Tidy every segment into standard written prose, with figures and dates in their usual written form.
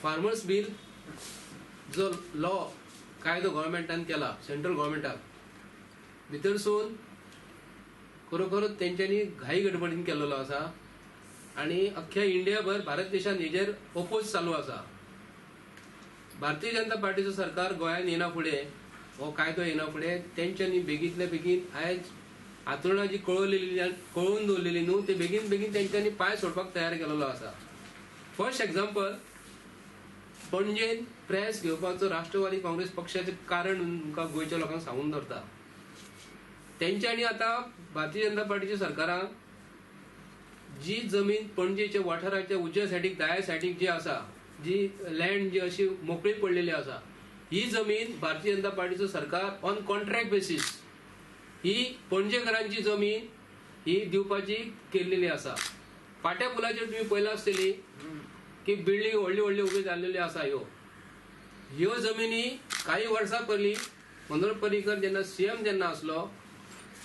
Farmers bill जो law कायदो गव्हर्मेंटान केला, सेंट्रल गव्हर्मेंटाक भितरसून खरोखरच तेंच्यांनी घाई गडबडीन केलेलो आसा आणि अख्ख्या इंडियाभर भारत देशात हेजेर ओपोज चालू आसा. भारतीय जनता पार्टीचो सरकार गोंयांत येना फुडें, हो कायदो येना फुडें तेंच्यांनी बेगींतल्या बेगीन आयज आंदोलनां जी कळोवन दवरलेली न्हू ते बेगीन बेगीन तेंच्यांनी पांय सोडपाक तयार केलेलो आसा. फर्स्ट एक्झाम्पल, पणजेन प्रेस घेवपाचो राष्ट्रवादी काँग्रेस पक्षाचें कारण तुमकां गोंयच्या लोकांक सांगून दवरता. तेंच्यांनी आतां भारतीय जनता पार्टीच्या सरकारान जी जमीन पणजेच्या वाठाराच्या उज्या सायडीक दाया सायडीक जी आसा, जी लँड जी अशी मोकळी पडलेली आसा, ही जमीन भारतीय जनता पार्टीचं सरकार ऑन कॉन्ट्रॅक्ट बेसीस ही पणजेकरांची जमीन ही दिवपाची केल्लेली आसा. पाट्या पुलाचेर तुम्ही पळयला आसतली की बिल्डींग व्हडली व्हडली उबी जाल्लेली आसा. ह्यो जमिनी काही वर्सां पयलीं मनोहर पर्रीकर जेन्ना सीएम जेन्ना आसलो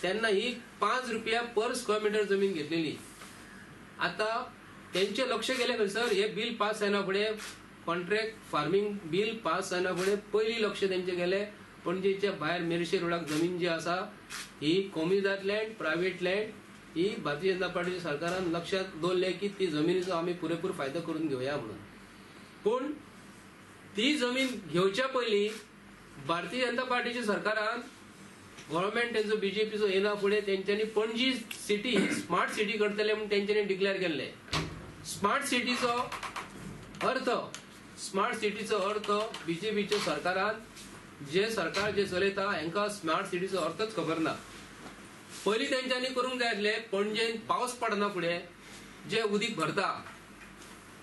तेन्ना ही 5 रुपया पर स्क्वेअर मीटर जमीन घेतलेली. आता तेंचे लक्ष गेले खंयसर, हे बिल पास जायना फुडें, कॉन्ट्रॅक्ट फार्मिंग बिल पास जायना फुडें पयलीं लक्ष तेंचे गेले पणजेच्या भायर मेरशे रोडाक जमीन जी आसा ही कॉम्युनिदाद लँड, प्रायव्हेट लँड ही भारतीय जनता पार्टीच्या सरकारान लक्षात दवरले की ती जमिनीचो आमी पुरेपूर फायदो करून घेवया म्हणून. पण ती जमीन घेवच्या पयलीं भारतीय जनता पार्टीच्या सरकारान गव्हर्मेंट तेंचो बीजेपीचो येना फुडें तेंच्यांनी पणजी सिटी स्मार्ट सिटी करतले म्हणून तेंच्यांनी डिक्लेअर केल्ले. स्मार्ट सिटीचो अर्थ बीजेपीच्या सरकारान जे सरकार जे चलयता हांकां स्मार्ट सिटीचो अर्थच खबर ना. पयलीं तेंच्यांनी करूंक जाय आसलें, पणजेन पावस पडना फुडें जे उदीक भरता,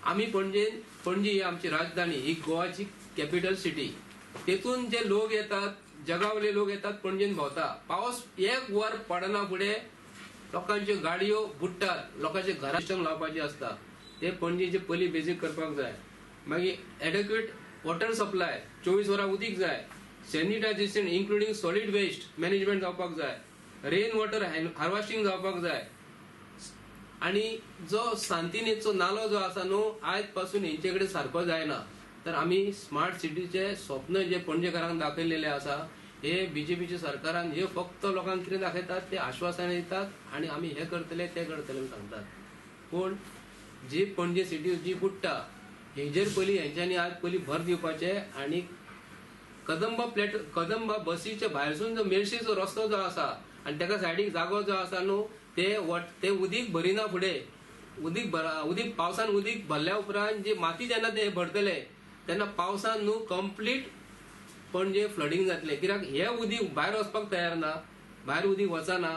आमी पणजी ही आमची राजधानी, ही गोवाची कॅपिटल सिटी, तेतून जे लोक येतात, जगावले लोक येतात पणजेन भोंवता, पावस एक वर पडना फुडें लोकांच्यो गाडयो बुडटात, लोकांचे घरा सिस्टम लावपाचे आसता, ते पणजेचे पयलीं बेजीक करपाक जाय. मागीर एडेक्वेट वॉटर सप्लाय, 24 वरां उदीक जाय, sanitization including solid waste management जावपाक जाय, रेन वॉटर हार्वेस्टिंग जावपाक जाय. आणि जो सांतिनेचो नालो जो आसा न्हू आयज पासून हेंचे कडेन सारको जायना, तर आमी स्मार्ट सिटीचे स्वप्न जे पणजेकारांक दाखयलेले आसा, हे बीजेपीच्या सरकारान हे फक्त लोकांक कितें दाखयतात ते आश्वासन दितात आणि आमी हे करतले ते करतले सांगतात. पूण जी पणजे सिटी जी बुडटा हेजेर पयलीं हेंच्यांनी आज पयलीं भर दिवपाचे आणि कदंबा बसीच्या भायरसून जो मेर्शेचो रस्तो जो आसा आणि तेका सायडीक जागो जो आसा न्हू ते उदीक भरिना फुडें उदीक पावसान उदीक भरल्या उपरांत जी माती जेन्ना ते भरतले तेन्ना पावसान न्हू कंप्लीट पणजे फ्लडींग जातले. कित्याक हे उदीक भायर वचपाक तयार ना, भायर उदीक वचना,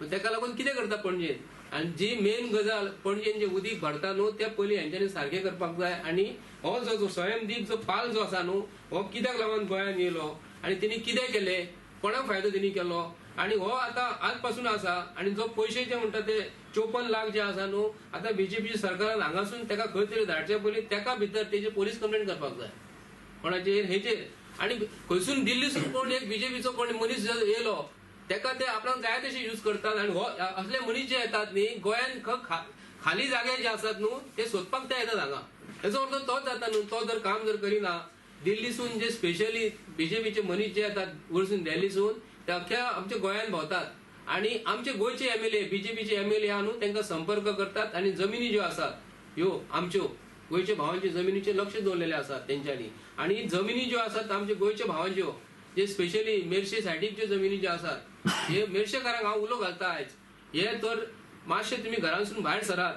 तेका लागून कितें करता पणजेन. आणि जी मेन गजाल पणजेन जे उदीक भरता न्हू ते पयलीं हेंच्यांनी सारखे करपाक जाय. आणि हो जो स्वयंदीप जो पाल जो आसा न्हू हो कित्याक लागून गोंयांत येयलो आणि तेणी कितें केले, कोणाक फायदो तेणी केलो, आणि हो आतां आज पासून आसा. आणि जो पयशे जे म्हणटा ते 54 लाख जे आसा न्हू आतां बीजेपीच्या सरकारान हांगासून तेका खंय तरी धाडचे पयलीं तेका भितर तेजी पोलीस कंप्लेंट करपाक जाय कोणाचेर हेचेर. आणि खंयसून दिल्लीसून कोण एक बीजेपीचो कोण मनीस येयलो तेका ते आपणाक जाय तशें यूज करतात. आणि हो असले मनीस जे येतात न्ही गोंयांत खाली जागे जे आसात न्हू ते सोदपाक ते येतात हांगा. हेचो अर्थ तोच जाता न्हू, तो जर काम जर करिना, दिल्लीसून जे स्पेशली बीजेपीचे मनीस जे येतात वरसून दिल्लीसून ते अख्ख्या आमच्या गोंयांत भोंवतात आणि आमचे गोंयचे एमएलए बीजेपीचे एमएलए आहा न्हू तांकां संपर्क करतात आणि जमिनी ज्यो आसात ह्यो आमच्यो गोंयच्या भावांचे जमिनीचे लक्ष दवरलेले आसात तेंच्यांनी. आणि जमिनी ज्यो आसात आमच्या गोंयच्या भावांच्यो जे स्पेशली मेर्शे सायडीक ज्यो जमिनी ज्यो आसात हे मेर्शेकारांक हांव उलो घालता आयज, हे तर मातशे तुमी घरांसून भायर सरात